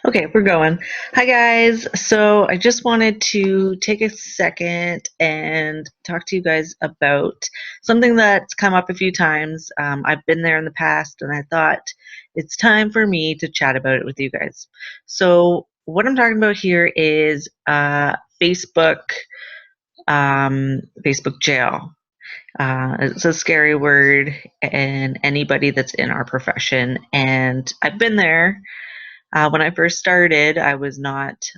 Okay, we're going. Hi, guys. So I just wanted to take a second and talk to you guys about something that's come up a few times. I've been there in the past, and I thought it's time for me to chat about it with you guys. So what I'm talking about here is Facebook, Facebook jail. It's a scary word, and anybody that's in our profession, and I've been there. When I first started, I was not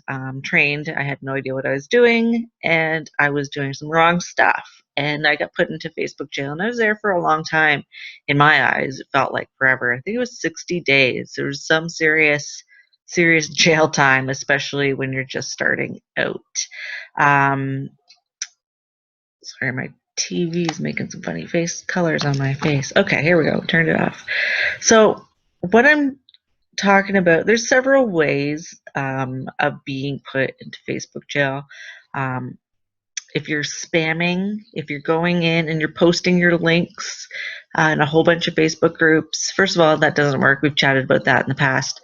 trained. I had no idea what I was doing, and I was doing some wrong stuff. And I got put into Facebook jail, and I was there for a long time. In my eyes, it felt like forever. I think it was 60 days. There was some serious jail time, especially when you're just starting out. Um, Sorry, my TV is making some funny face colors on my face. Okay, here we go. Turned it off. So, what I'm talking about, there's several ways of being put into Facebook jail. Um, if you're spamming, if you're going in and you're posting your links in a whole bunch of Facebook groups, first of all, that doesn't work. We've chatted about that in the past.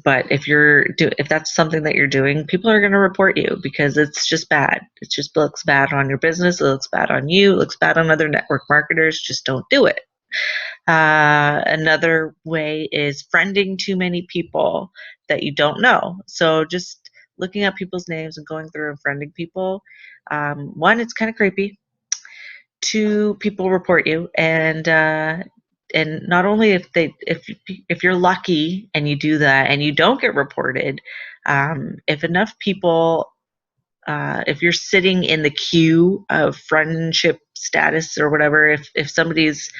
But if that's something that you're doing, people are going to report you because it's just bad. It just looks bad on your business. It looks bad on you. It looks bad on other network marketers. Just don't do it. Another way is friending too many people that you don't know. So just looking up people's names and going through and friending people. One, it's kind of creepy. Two, people report you, and not only if you're lucky and you do that and you don't get reported, if enough people if you're sitting in the queue of friendship status or whatever, if somebody's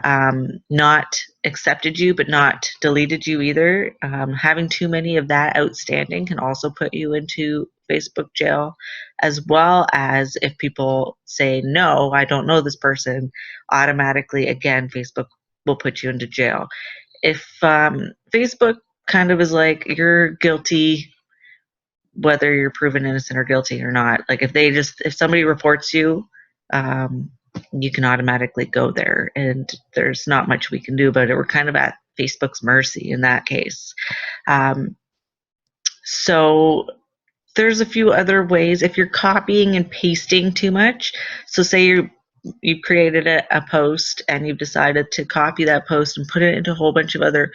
not accepted you but not deleted you either, having too many of that outstanding can also put you into Facebook jail, as well as if people say, no, I don't know this person, automatically, again, Facebook will put you into jail. If Facebook kind of is like, you're guilty whether you're proven innocent or guilty or not. Like if somebody reports you, you can automatically go there, and there's not much we can do about it. We're kind of at Facebook's mercy in that case. So there's a few other ways. If you're copying and pasting too much, so say you've created a post and you've decided to copy that post and put it into a whole bunch of other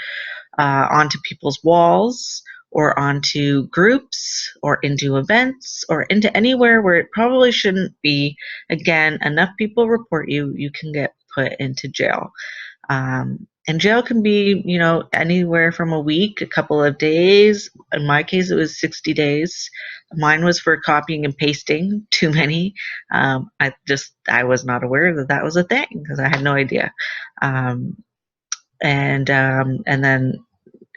onto people's walls or onto groups or into events or into anywhere where it probably shouldn't be. Again, enough people report you, you can get put into jail. And jail can be, anywhere from a week, a couple of days. In my case, it was 60 days. Mine was for copying and pasting too many. I was not aware that that was a thing because I had no idea. And then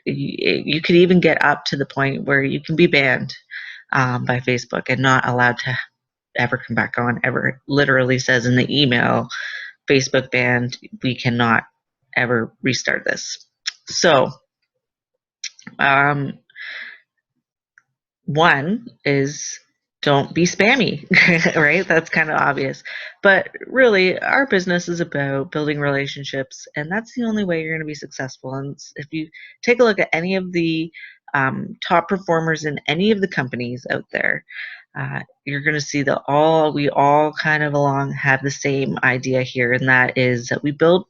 you could even get up to the point where you can be banned by Facebook and not allowed to ever come back on ever. It literally says in the email, Facebook banned, we cannot ever restart this. So one is don't be spammy, right? That's kind of obvious. But really, our business is about building relationships, and that's the only way you're going to be successful. And if you take a look at any of the top performers in any of the companies out there, you're going to see that we all kind of along have the same idea here, and that is that we build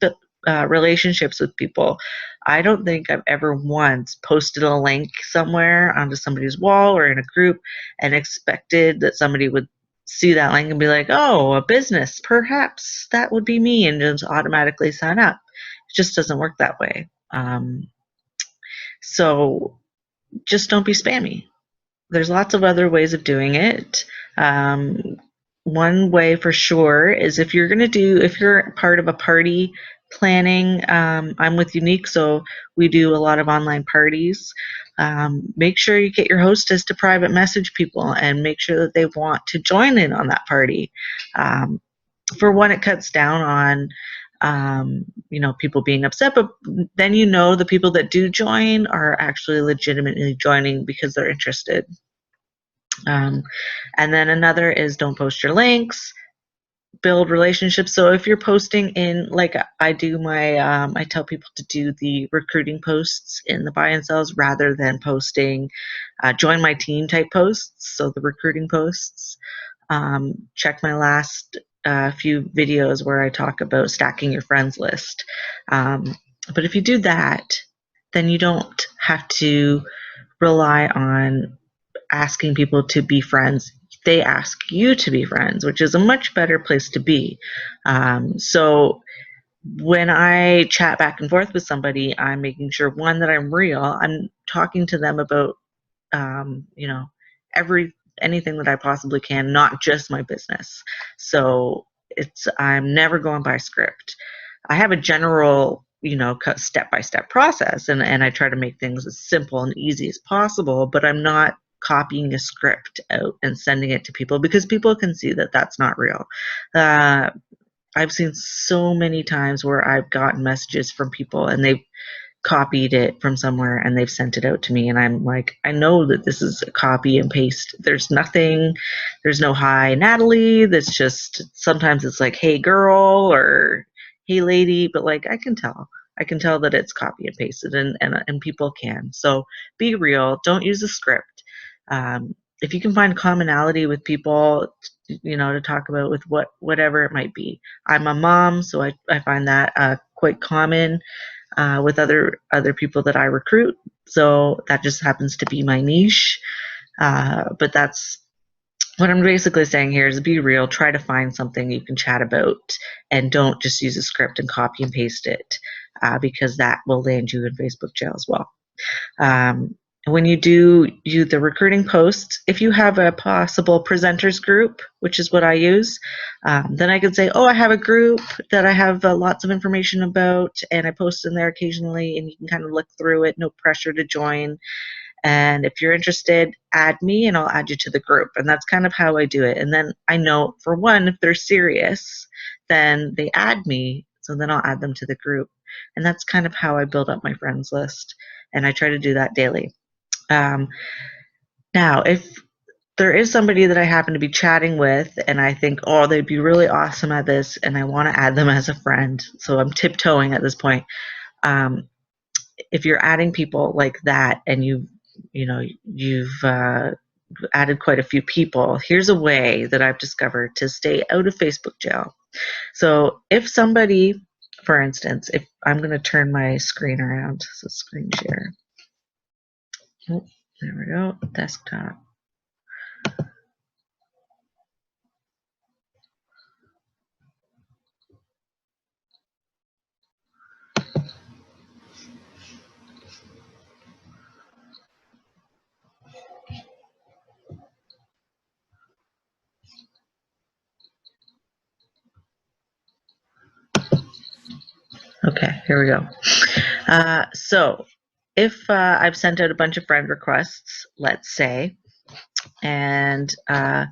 relationships with people. I don't think I've ever once posted a link somewhere onto somebody's wall or in a group and expected that somebody would see that link and be like, oh, a business, perhaps that would be me, and just automatically sign up. It just doesn't work that way. So just don't be spammy. There's lots of other ways of doing it. One way for sure is if you're part of a party planning, I'm with Unique, so we do a lot of online parties. Make sure you get your hostess to private message people and make sure that they want to join in on that party. For one, it cuts down on people being upset, but then the people that do join are actually legitimately joining because they're interested. And then another is don't post your links. build relationships. So if you're posting in, like I do my, I tell people to do the recruiting posts in the buy and sells rather than posting join my team type posts. So the recruiting posts, check my last few videos where I talk about stacking your friends list. But if you do that, then you don't have to rely on asking people to be friends. They ask you to be friends, which is a much better place to be. So when I chat back and forth with somebody, I'm making sure, one, that I'm real. I'm talking to them about, you know, anything that I possibly can, not just my business. So I'm never going by script. I have a general, step-by-step process, and I try to make things as simple and easy as possible, but I'm not copying a script out and sending it to people, because people can see that that's not real. I've seen so many times where I've gotten messages from people and they've copied it from somewhere and they've sent it out to me, and I'm like, I know that this is a copy and paste. There's no hi Natalie. That's just, sometimes it's like, hey girl, or hey lady, but like I can tell that it's copy and pasted, and people can. So be real. Don't use a script. If you can find commonality with people, to talk about with whatever it might be. I'm a mom, so I find that quite common with other people that I recruit. So that just happens to be my niche. But that's what I'm basically saying here is be real. Try to find something you can chat about, and don't just use a script and copy and paste it, because that will land you in Facebook jail as well. When you do the recruiting posts, if you have a possible presenters group, which is what I use, then I can say, oh, I have a group that I have lots of information about, and I post in there occasionally, and you can kind of look through it. No pressure to join. And if you're interested, add me and I'll add you to the group. And that's kind of how I do it. And then I know, for one, if they're serious, then they add me. So then I'll add them to the group. And that's kind of how I build up my friends list. And I try to do that daily. Now, if there is somebody that I happen to be chatting with and I think, oh, they'd be really awesome at this, and I want to add them as a friend, so I'm tiptoeing at this point. If you're adding people like that and you've added quite a few people, here's a way that I've discovered to stay out of Facebook jail. So if somebody, for instance, if I'm going to turn my screen around, so screen share. Oh, there we go, desktop. Okay, here we go. So if I've sent out a bunch of friend requests, let's say, and I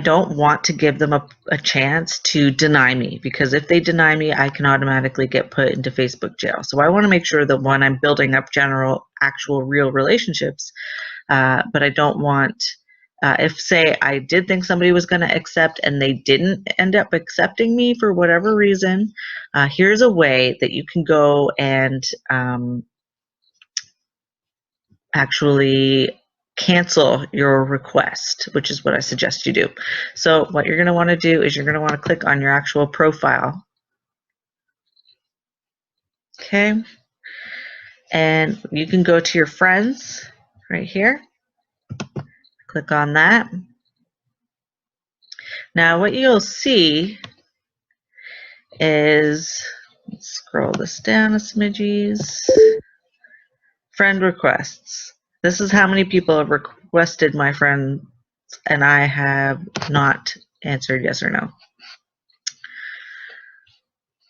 don't want to give them a chance to deny me, because if they deny me, I can automatically get put into Facebook jail. So I want to make sure that, when I'm building up actual real relationships, but I don't want, if say I did think somebody was going to accept and they didn't end up accepting me for whatever reason, here's a way that you can go and actually cancel your request, which is what I suggest you do. So what you're going to want to do is you're going to want to click on your actual profile. Okay. And you can go to your friends right here. Click on that. Now what you'll see is, let's scroll this down a smidges. Friend requests. This is how many people have requested my friend, and I have not answered yes or no.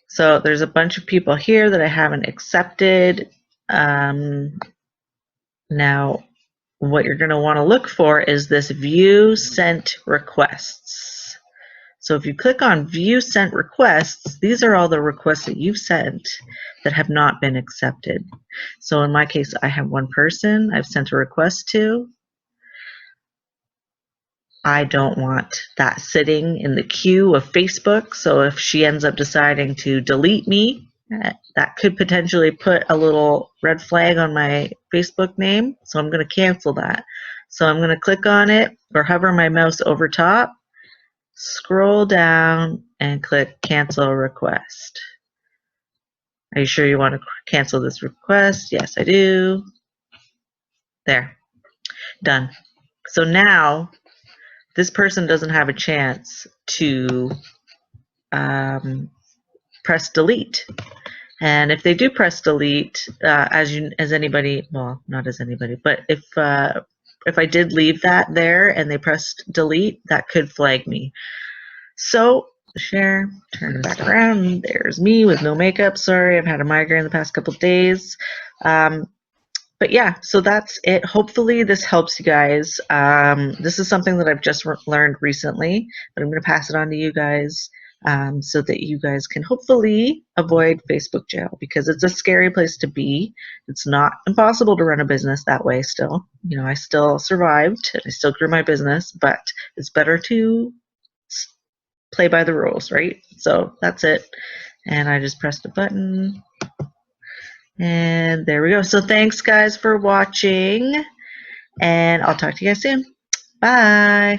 So there's a bunch of people here that I haven't accepted. Now, what you're going to want to look for is this view sent requests. So if you click on view sent requests, these are all the requests that you've sent that have not been accepted. So in my case, I have one person I've sent a request to. I don't want that sitting in the queue of Facebook. So if she ends up deciding to delete me, that could potentially put a little red flag on my Facebook name. So I'm going to cancel that. So I'm going to click on it or hover my mouse over top, scroll down, and click cancel request. Are you sure you want to cancel this request? Yes, I do. There, done. So now this person doesn't have a chance to press delete. And if they do press delete, as anybody, well, not as anybody, but if I did leave that there and they pressed delete, that could flag me. So share, turn back around. There's me with no makeup. Sorry, I've had a migraine the past couple of days. But yeah, so that's it. Hopefully this helps you guys. This is something that I've just learned recently, but I'm going to pass it on to you guys so that you guys can hopefully avoid Facebook jail, because it's a scary place to be. It's not impossible to run a business that way still. You know, I still survived and I still grew my business, but it's better to play by the rules, right? So that's it. And I just pressed a button. And there we go. So thanks, guys, for watching. And I'll talk to you guys soon. Bye.